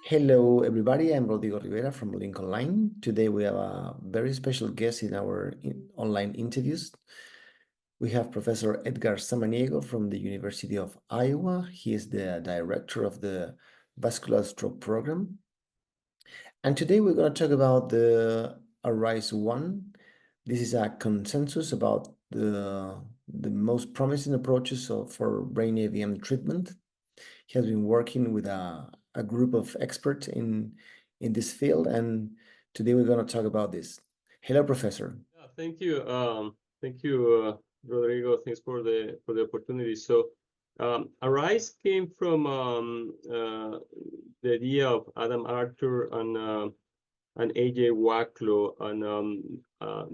Hello, everybody. I'm Rodrigo Rivera from LINNC Online. Today we have a very special guest in our online interviews. We have Professor Edgar Samaniego from the University of Iowa. He is the director of the Vascular Stroke Program. And today we're going to talk about the ARISE-1. This is a consensus about the most promising approaches for brain AVM treatment. He has been working with a group of experts in this field, and today we're going to talk about this. Hello, Professor. Yeah, thank you, Rodrigo. Thanks for the opportunity. So, Arise came from the idea of Adam Arthur and AJ Wacklow, and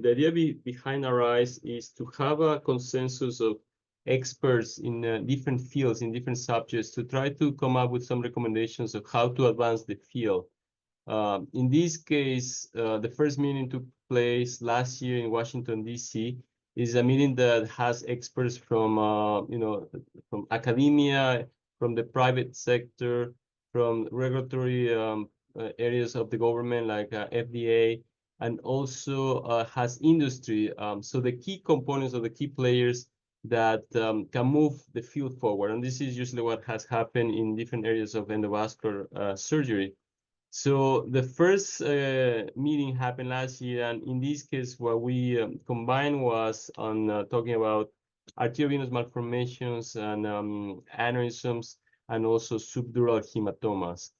the idea behind Arise is to have a consensus of experts in different fields, in different subjects, to try to come up with some recommendations of how to advance the field. In this case, the first meeting took place last year in Washington, D.C. is a meeting that has experts from, from academia, from the private sector, from regulatory areas of the government like FDA, and also has industry. So the key components of the key players that can move the field forward. And this is usually what has happened in different areas of endovascular surgery. So the first meeting happened last year, and in this case, what we combined was on talking about arteriovenous malformations and aneurysms, and also subdural hematomas.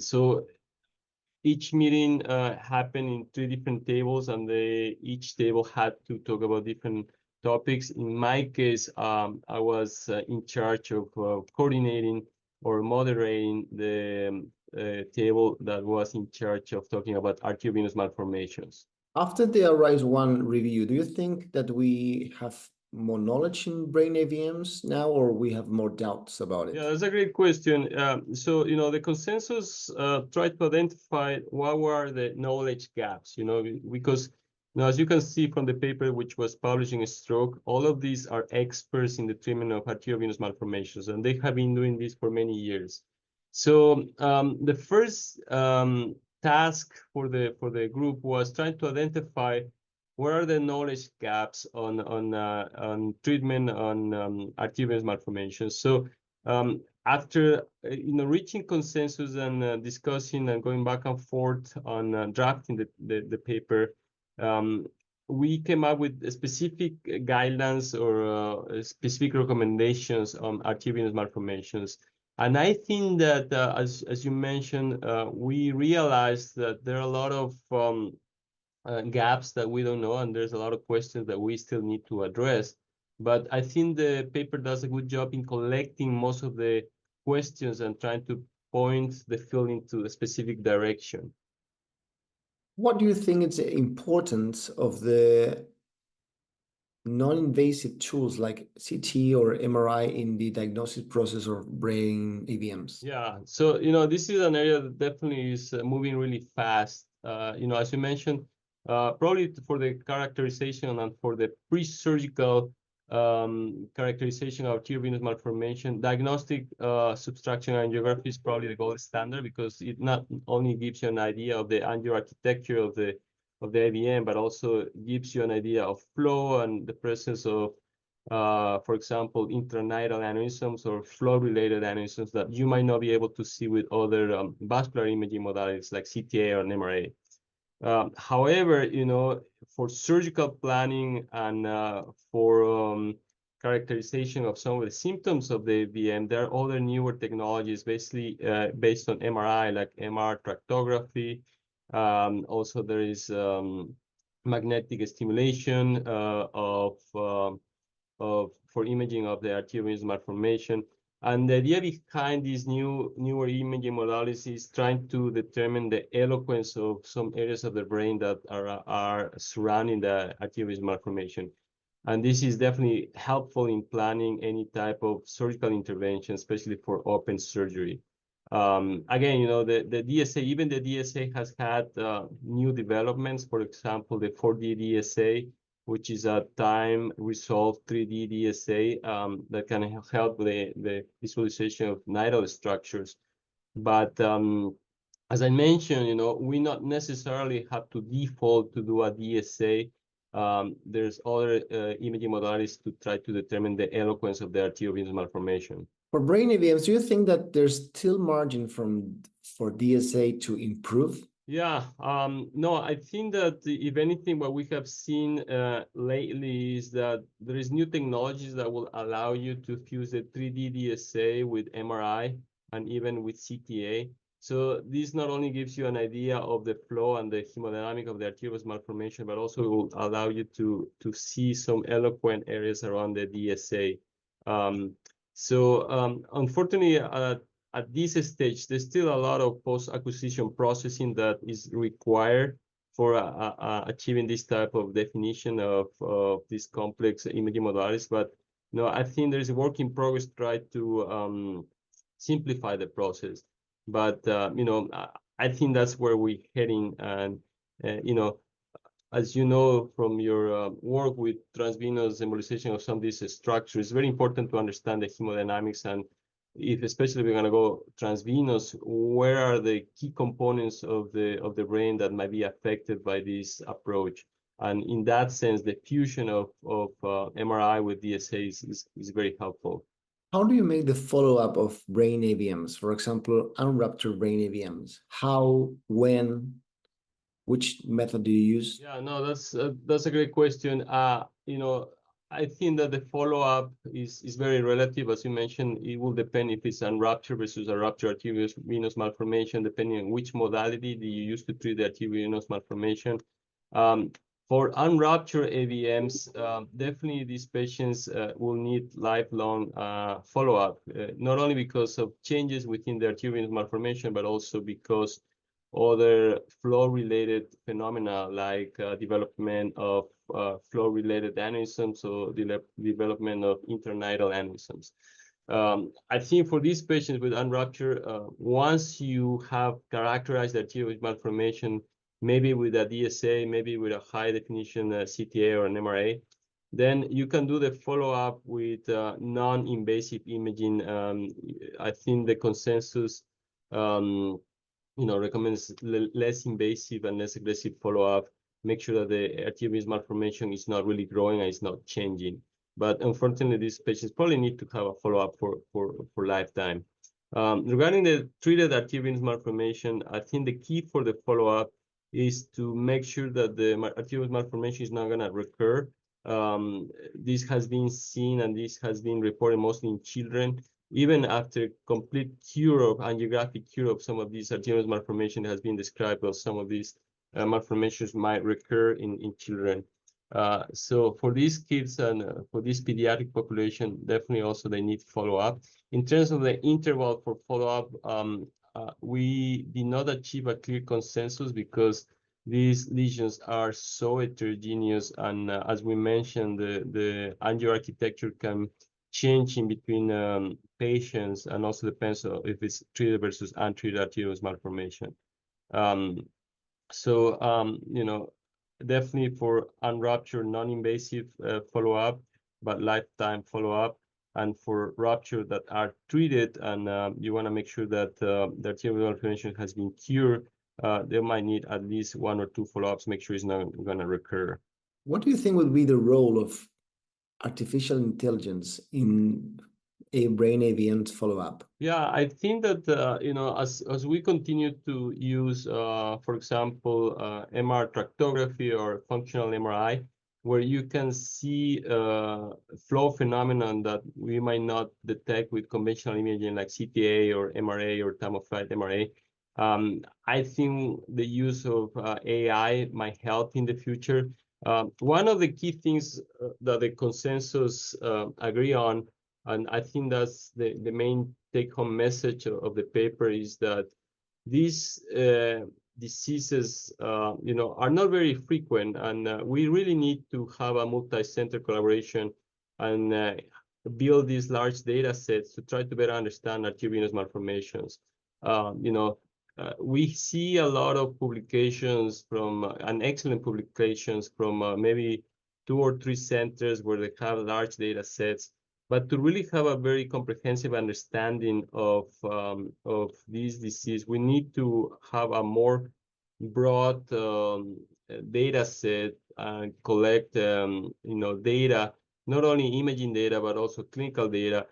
So each meeting happened in 3 different tables, and each table had to talk about different topics. In my case, I was in charge of coordinating or moderating the table that was in charge of talking about arteriovenous malformations. After the ARISE-1 review, do you think that we have more knowledge in brain AVMs now, or we have more doubts about it? Yeah, that's a great question. So, the consensus tried to identify what were the knowledge gaps, because now, as you can see from the paper which was published in Stroke, all of these are experts in the treatment of arteriovenous malformations, and they have been doing this for many years. So the first task for the group was trying to identify what are the knowledge gaps on treatment on arteriovenous malformations. So after reaching consensus and discussing and going back and forth on drafting the paper, we came up with specific guidelines or specific recommendations on arteriovenous malformations. And I think that, as you mentioned, we realized that there are a lot of gaps that we don't know, and there's a lot of questions that we still need to address. But I think the paper does a good job in collecting most of the questions and trying to point the field into a specific direction. What do you think is the importance of the non-invasive tools like CT or MRI in the diagnosis process of brain AVMs? Yeah, so this is an area that definitely is moving really fast. As you mentioned, probably for the characterization and for the pre-surgical characterization of arteriovenous malformation, diagnostic subtraction angiography is probably the gold standard, because it not only gives you an idea of the angioarchitecture of the AVM, but also gives you an idea of flow and the presence of, for example, intranidal aneurysms or flow-related aneurysms that you might not be able to see with other vascular imaging modalities like CTA or an MRA. However, for surgical planning and for characterization of some of the symptoms of the AVM, there are other newer technologies basically based on MRI, like MR tractography. Also, there is magnetic stimulation for imaging of the arteriovenous malformation. And the idea behind these newer imaging modalities is trying to determine the eloquence of some areas of the brain that are surrounding the arteriovenous malformation. And this is definitely helpful in planning any type of surgical intervention, especially for open surgery. Again, the DSA, even the DSA has had new developments. For example, the 4D DSA, which is a time-resolved 3D DSA that can help the visualization of nidal structures. But as I mentioned, we not necessarily have to default to do a DSA. There's other imaging modalities to try to determine the eloquence of the arteriovenous malformation. For brain AVMs, do you think that there's still margin for DSA to improve? Yeah, no, I think that if anything, what we have seen lately is that there is new technologies that will allow you to fuse the 3D DSA with MRI and even with CTA. So this not only gives you an idea of the flow and the hemodynamic of the arterial malformation, but also will allow you to see some eloquent areas around the DSA. Unfortunately, at this stage, there's still a lot of post-acquisition processing that is required for achieving this type of definition of these complex imaging modalities. But I think there is a work in progress to try to simplify the process. But I think that's where we're heading. And as you know from your work with transvenous embolization of some of these structures, it's very important to understand the hemodynamics, and if especially we're going to go transvenous, where are the key components of the brain that might be affected by this approach? And in that sense, the fusion of MRI with DSA is very helpful. How do you make the follow-up of brain AVMs? For example, unruptured brain AVMs. How, when, which method do you use? Yeah, no, that's a great question. I think that the follow-up is very relative. As you mentioned, it will depend if it's unruptured versus a ruptured arteriovenous malformation, depending on which modality do you use to treat the arteriovenous malformation. For unruptured AVMs, definitely these patients will need lifelong follow-up, not only because of changes within the arteriovenous malformation, but also because other flow-related phenomena like development of flow-related aneurysms or development of internidal aneurysms. I think for these patients with unruptured, once you have characterized the arterial malformation, maybe with a DSA, maybe with a high-definition CTA or an MRA, then you can do the follow-up with non-invasive imaging. I think the consensus recommends less invasive and less aggressive follow-up. Make sure that the arteriovenous malformation is not really growing and it's not changing. But unfortunately, these patients probably need to have a follow-up for lifetime. Regarding the treated arteriovenous malformation, I think the key for the follow-up is to make sure that the arteriovenous malformation is not going to recur. This has been seen and this has been reported mostly in children. Even after complete cure of angiographic cure of some of these arteriovenous malformation has been described, of some of these malformations might recur in children. So for these kids and for this pediatric population, definitely also they need follow-up. In terms of the interval for follow-up, we did not achieve a clear consensus because these lesions are so heterogeneous, and as we mentioned, the angioarchitecture can change in between patients, and also depends on if it's treated versus untreated arterial malformation. Definitely for unruptured, non-invasive follow-up, but lifetime follow-up. And for rupture that are treated, and you want to make sure that the arterial malformation has been cured, they might need at least 1 or 2 follow-ups, make sure it's not going to recur. What do you think would be the role of artificial intelligence in a brain AVM follow-up? Yeah, I think that as we continue to use, for example, MR tractography or functional MRI, where you can see flow phenomenon that we might not detect with conventional imaging like CTA or MRA or time-of-flight MRA. I think the use of AI might help in the future. One of the key things that the consensus agree on, and I think that's the main take-home message of the paper, is that these diseases, are not very frequent, and we really need to have a multi-center collaboration and build these large data sets to try to better understand arteriovenous malformations. We see a lot of publications from, and excellent publications from maybe 2 or 3 centers where they have large data sets. But to really have a very comprehensive understanding of this disease, we need to have a more broad data set and collect data, not only imaging data but also clinical data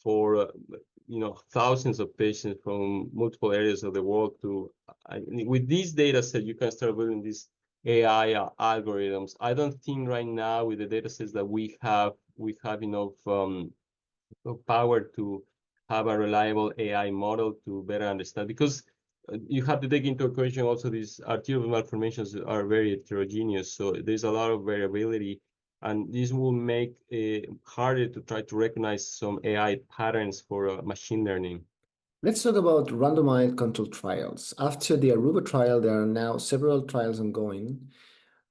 for thousands of patients from multiple areas of the world. With this data set, you can start building these AI algorithms. I don't think right now with the data sets that we have enough power to have a reliable AI model to better understand, because you have to take into account also these arterial malformations are very heterogeneous, so there's a lot of variability, and this will make it harder to try to recognize some AI patterns for machine learning. Let's talk about randomized controlled trials. After the Aruba trial, there are now several trials ongoing.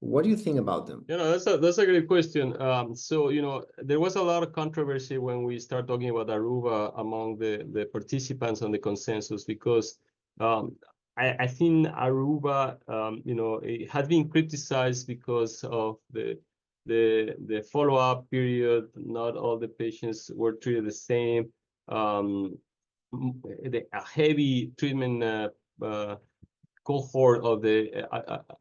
What do you think about them? That's a great question. So there was a lot of controversy when we start talking about Aruba among the participants on the consensus, because I think Aruba it has been criticized because of the follow-up period. Not all the patients were treated the same. The heavy treatment cohort of the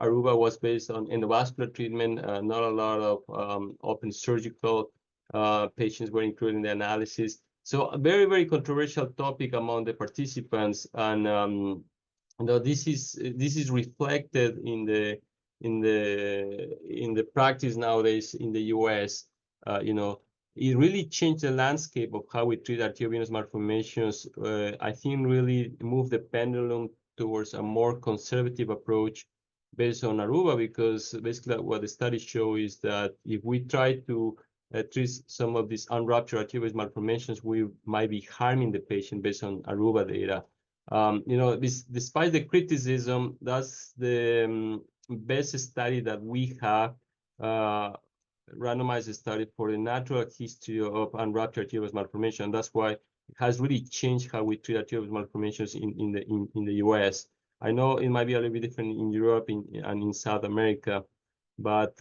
Aruba was based on endovascular treatment. Not a lot of open surgical patients were included in the analysis. So a very, very controversial topic among the participants, and this is reflected in the practice nowadays in the U.S. It really changed the landscape of how we treat arteriovenous malformations. I think really moved the pendulum towards a more conservative approach based on Aruba, because basically what the studies show is that if we try to treat some of these unruptured arteriovenous malformations, we might be harming the patient based on Aruba data. Despite the criticism, that's the best study that we have, randomized study for the natural history of unruptured arteriovenous malformation. That's why it has really changed how we treat arteriovenous malformations in the US. I know it might be a little bit different in Europe and in South America, but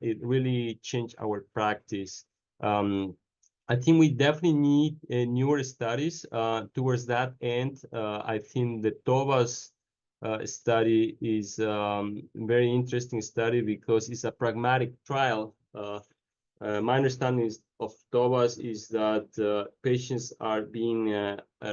it really changed our practice. I think we definitely need newer studies towards that end. I think the TOVAS study is very interesting study because it's a pragmatic trial. My understanding of TOVAS is that patients are being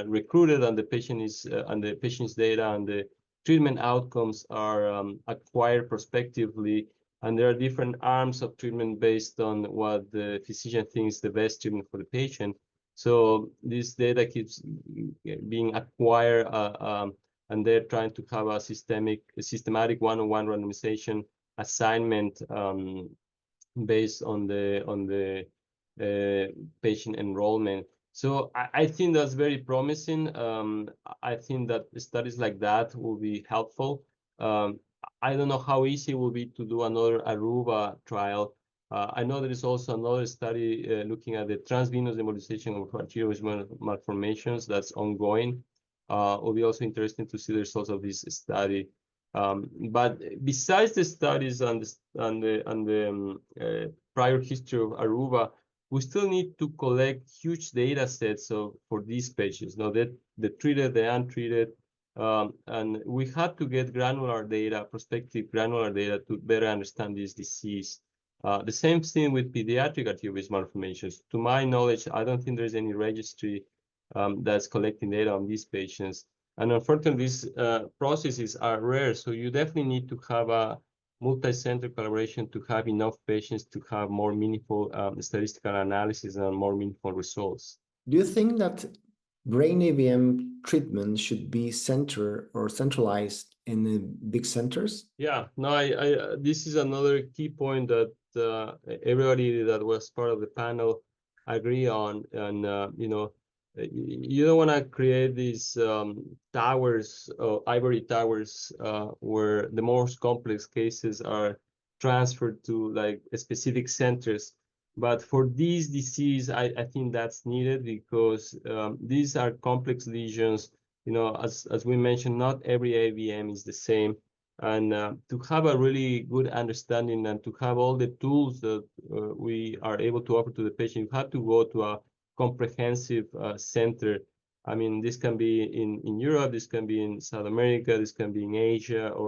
recruited, and the patient's data and the treatment outcomes are acquired prospectively, and there are different arms of treatment based on what the physician thinks the best treatment for the patient. So this data keeps being acquired, and they're trying to have a systematic one-on-one randomization assignment based on the patient enrollment. So I think that's very promising. I think that studies like that will be helpful. I don't know how easy it will be to do another Aruba trial. I know there is also another study looking at the transvenous embolization of arterial malformations that's ongoing. It will be also interesting to see the results of this study. But besides the studies and the prior history of Aruba, we still need to collect huge data sets for these patients. Now, the treated, the untreated, and we had to get granular data, prospective granular data, to better understand this disease. The same thing with pediatric arteriovenous malformations. To my knowledge, I don't think there's any registry that's collecting data on these patients. And unfortunately, these processes are rare, so you definitely need to have a multi-center collaboration to have enough patients to have more meaningful statistical analysis and more meaningful results. Do you think that brain AVM treatment should be centralized in the big centers? Yeah, no, this is another key point that everybody that was part of the panel agree on, and you don't want to create these towers, ivory towers, where the most complex cases are transferred to like specific centers. But for this disease, I think that's needed, because these are complex lesions. As we mentioned, not every AVM is the same. And to have a really good understanding and to have all the tools that we are able to offer to the patient, you have to go to a comprehensive center. I mean, this can be in Europe, this can be in South America, this can be in Asia or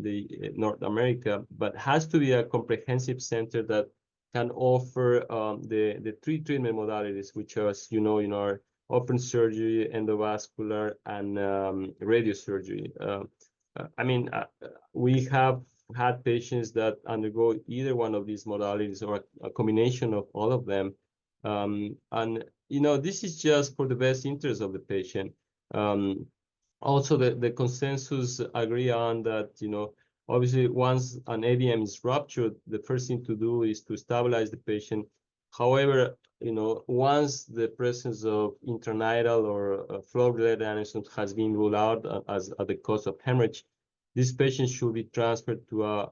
the North America, but has to be a comprehensive center that can offer the three treatment modalities, which, as you know, are open surgery, endovascular, and radiosurgery. I mean, we have had patients that undergo either one of these modalities or a combination of all of them. And, this is just for the best interest of the patient. Also, the consensus agree on that, obviously, once an AVM is ruptured, the first thing to do is to stabilize the patient. However, once the presence of intranidal or flow-related aneurysm has been ruled out as the cause of hemorrhage, this patient should be transferred to a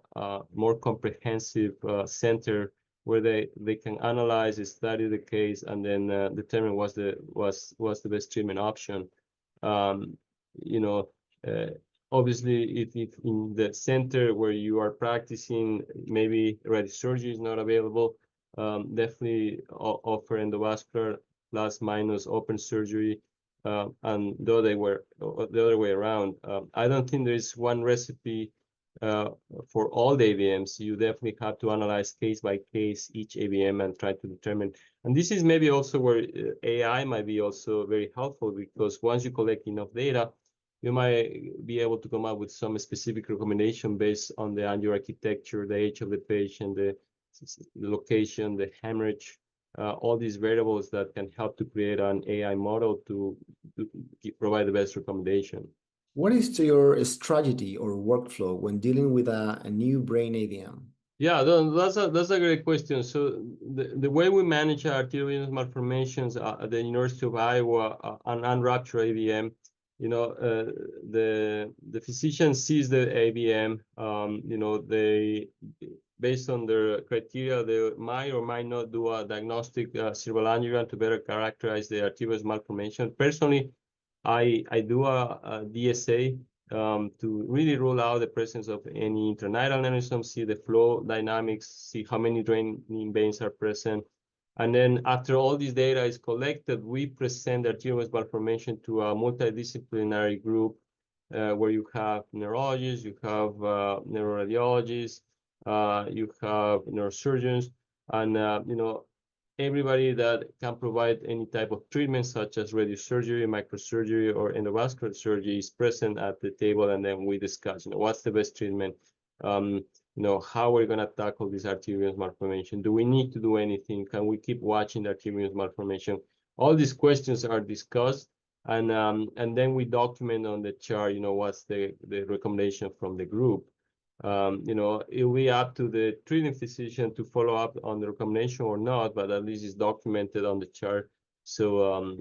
more comprehensive center where they can analyze, study the case, and then determine what's the best treatment option. Obviously, if in the center where you are practicing, maybe radiosurgery is not available, definitely offer endovascular plus minus open surgery, and the other way around. I don't think there is one recipe for all the AVMs. You definitely have to analyze case by case each AVM and try to determine. And this is maybe also where AI might be also very helpful, because once you collect enough data, you might be able to come up with some specific recommendation based on the angiographic architecture, the age of the patient, the location, the hemorrhage, all these variables that can help to create an AI model to provide the best recommendation. What is your strategy or workflow when dealing with a new brain AVM? Yeah, that's a great question. So the way we manage arteriovenous malformations at the University of Iowa and unruptured AVM, the physician sees the AVM. They, based on their criteria, they might or might not do a diagnostic cerebral angiogram to better characterize the arteriovenous malformation. Personally, I do a DSA to really rule out the presence of any intranidal aneurysm, see the flow dynamics, see how many draining veins are present. And then after all this data is collected, we present the arteriovenous malformation to a multidisciplinary group where you have neurologists, you have neuroradiologists, you have neurosurgeons, and everybody that can provide any type of treatment, such as radiosurgery, microsurgery, or endovascular surgery, is present at the table, and then we discuss, what's the best treatment, how we're going to tackle this arteriovenous malformation. Do we need to do anything? Can we keep watching the arteriovenous malformation? All these questions are discussed, and then we document on the chart, what's the recommendation from the group. It'll be up to the treating physician to follow up on the recommendation or not, but at least it's documented on the chart. So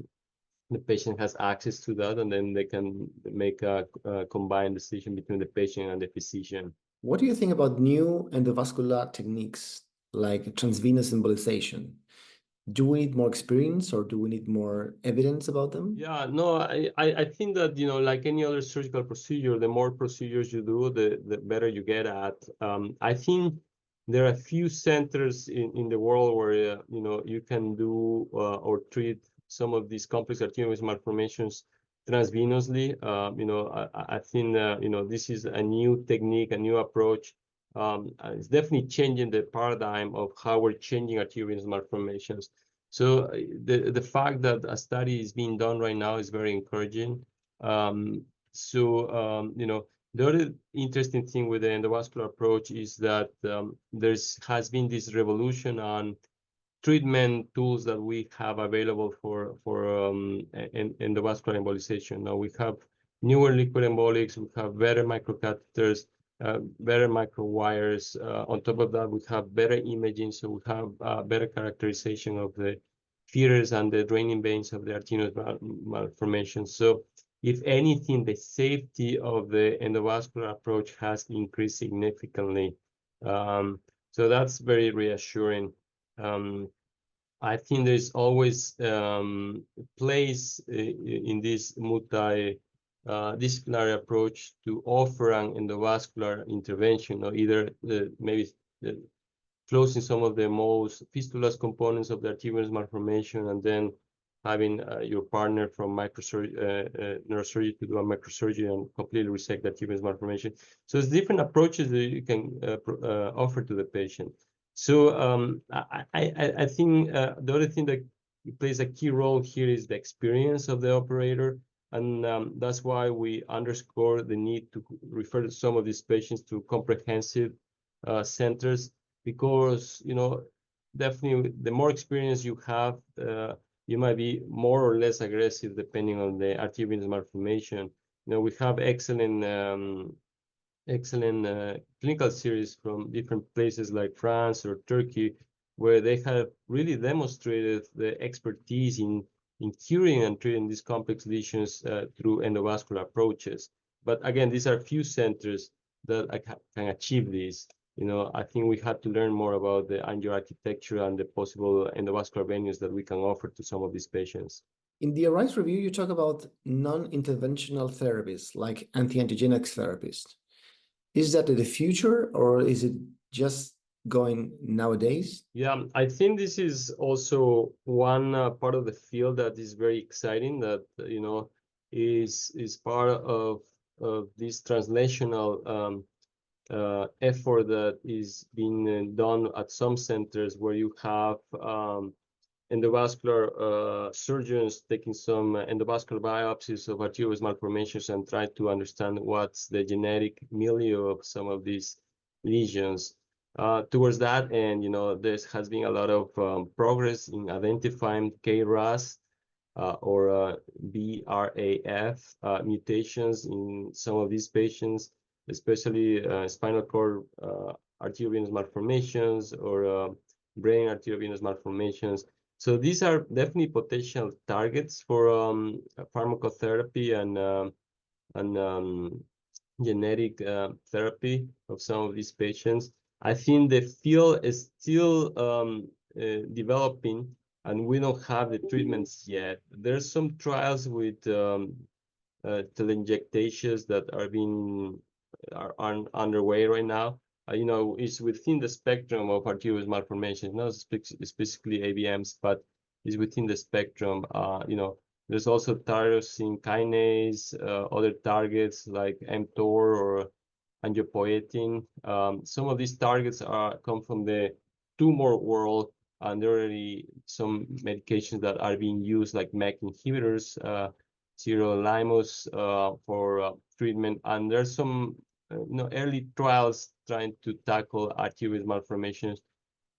the patient has access to that, and then they can make a combined decision between the patient and the physician. What do you think about new endovascular techniques like transvenous embolization? Do we need more experience, or do we need more evidence about them? Yeah, no, I think that, like any other surgical procedure, the more procedures you do, the better you get at. I think there are a few centers in the world where, you can do or treat some of these complex arteriovenous malformations transvenously. I think, this is a new technique, a new approach. It's definitely changing the paradigm of how we're changing arteriovenous malformations. So the fact that a study is being done right now is very encouraging. The other interesting thing with the endovascular approach is that has been this revolution on treatment tools that we have available for endovascular embolization. Now we have newer liquid embolics, we have better microcatheters, better microwires. On top of that, we have better imaging, so we have better characterization of the feeders and the draining veins of the arteriovenous malformation. So if anything, the safety of the endovascular approach has increased significantly. So that's very reassuring. I think there's always place in this multidisciplinary approach to offer an endovascular intervention, or either maybe closing some of the most fistulous components of the arteriovenous malformation, and then having your partner from neurosurgery to do a microsurgery and completely resect the arteriovenous malformation. So it's different approaches that you can offer to the patient. So I think the other thing that plays a key role here is the experience of the operator. And that's why we underscore the need to refer some of these patients to comprehensive centers, because, you know, definitely the more experience you have, you might be more or less aggressive depending on the arteriovenous malformation. You know, we have excellent clinical series from different places like France or Turkey, where they have really demonstrated the expertise in curing and treating these complex lesions through endovascular approaches. But again, these are few centers that can achieve this. You know, I think we have to learn more about the angioarchitecture and the possible endovascular venues that we can offer to some of these patients. In the ARISE review, you talk about non-interventional therapies like anti-angiogenic therapies. Is that the future, or is it just going nowadays? Yeah, I think this is also one part of the field that is very exciting, that, you know, is part of this translational effort that is being done at some centers, where you have endovascular surgeons taking some endovascular biopsies of arteriovenous malformations and try to understand what's the genetic milieu of some of these lesions. Towards that end, you know, there has been a lot of progress in identifying KRAS or BRAF mutations in some of these patients, especially spinal cord arteriovenous malformations or brain arteriovenous malformations. So these are definitely potential targets for pharmacotherapy and genetic therapy of some of these patients. I think the field is still developing, and we don't have the treatments yet. There's some trials with telangiectasias that are underway right now. You know, it's within the spectrum of arteriovenous malformations, not specifically AVMs, but is within the spectrum. You know, there's also tyrosine kinase, other targets like mTOR or angiopoietin. Some of these targets come from the tumor world, and there are already some medications that are being used, like MEK inhibitors, sirolimus for treatment. And there's some you know, early trials trying to tackle arteriovenous malformations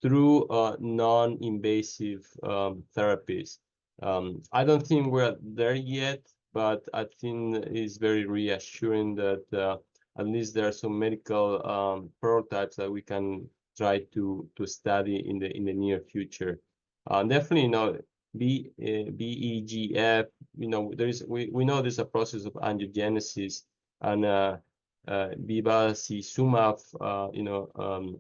through non-invasive therapies. I don't think we're there yet, but I think it's very reassuring that at least there are some medical prototypes that we can try to study in the near future. Definitely, you know, BEGF, you know, we know there's a process of angiogenesis, and bevacizumab, you know,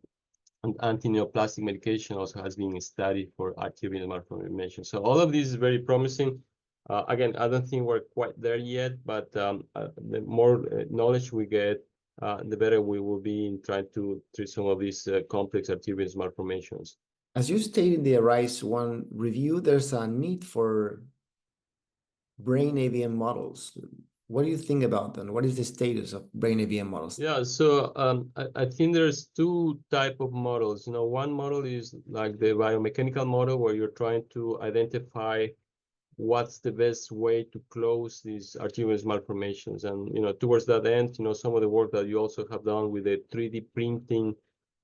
and anti-neoplastic medication also has been studied for arteriovenous malformation. So all of this is very promising. Again, I don't think we're quite there yet, but the more knowledge we get, the better we will be in trying to treat some of these complex arteriovenous malformations. As you stated in the ARISE 1 review, there's a need for brain AVM models. What do you think about them? What is the status of brain AVM models? Yeah, so I think there's two types of models. You know, one model is like the biomechanical model, where you're trying to identify what's the best way to close these arteriovenous malformations. And, you know, towards that end, you know, some of the work that you also have done with the 3D printing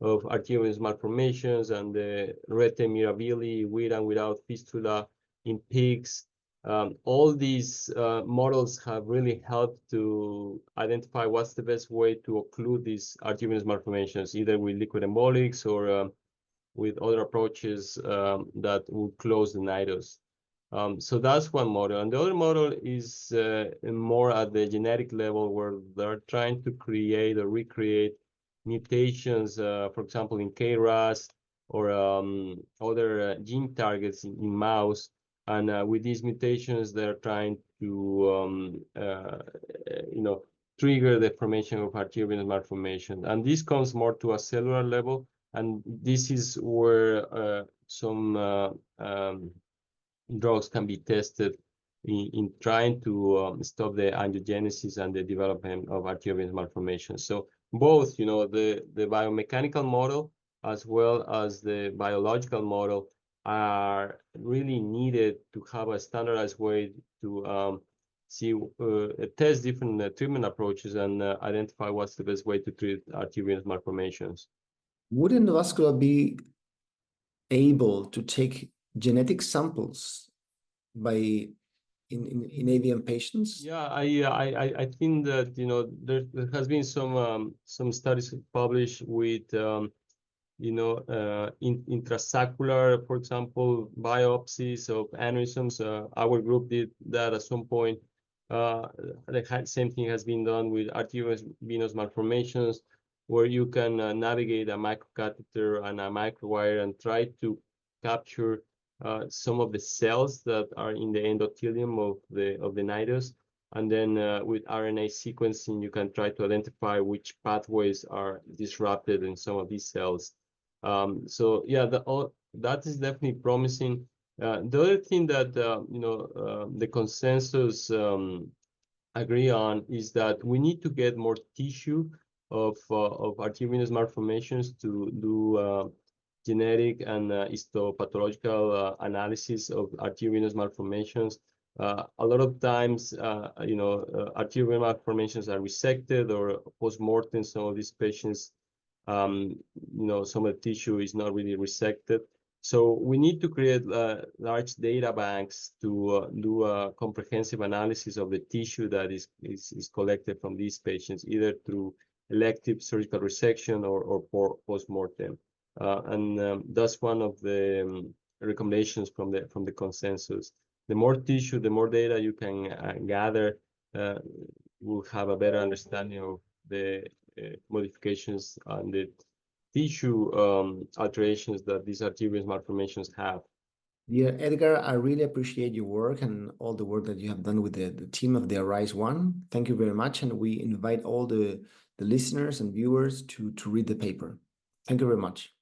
of arteriovenous malformations and the rete mirabili with and without fistula in pigs. All these models have really helped to identify what's the best way to occlude these arteriovenous malformations, either with liquid embolics or with other approaches that will close the nidus. So that's one model. And the other model is more at the genetic level, where they're trying to create or recreate mutations, for example, in KRAS or other gene targets in mouse. And with these mutations, they're trying to, you know, trigger the formation of arteriovenous malformation. And this comes more to a cellular level. And this is where some drugs can be tested in trying to stop the angiogenesis and the development of arteriovenous malformation. So both, the biomechanical model as well as the biological model are really needed to have a standardized way to test different treatment approaches and identify what's the best way to treat arteriovenous malformations. Would Endovascular be able to take genetic samples by in AVM patients? Yeah, I think that there has been some studies published with intrasaccular, for example, biopsies of aneurysms. Our group did that at some point. The same thing has been done with arteriovenous malformations, where you can navigate a microcatheter and a microwire and try to capture some of the cells that are in the endothelium of the nidus. And then with RNA sequencing, you can try to identify which pathways are disrupted in some of these cells. So yeah, that is definitely promising. The other thing that the consensus agree on is that we need to get more tissue of arteriovenous malformations to do genetic and histopathological analysis of arteriovenous malformations. A lot of times, arteriovenous malformations are resected or post-mortem. Some of these patients, some of the tissue is not really resected. So we need to create large data banks to do a comprehensive analysis of the tissue that is collected from these patients, either through elective surgical resection or post-mortem. And that's one of the recommendations from the consensus. The more tissue, the more data you can gather, we'll have a better understanding of the modifications and the tissue alterations that these arteriovenous malformations have. Dear Edgar, I really appreciate your work and all the work that you have done with the team of the ARISE One. Thank you very much, and we invite all the listeners and viewers to read the paper. Thank you very much.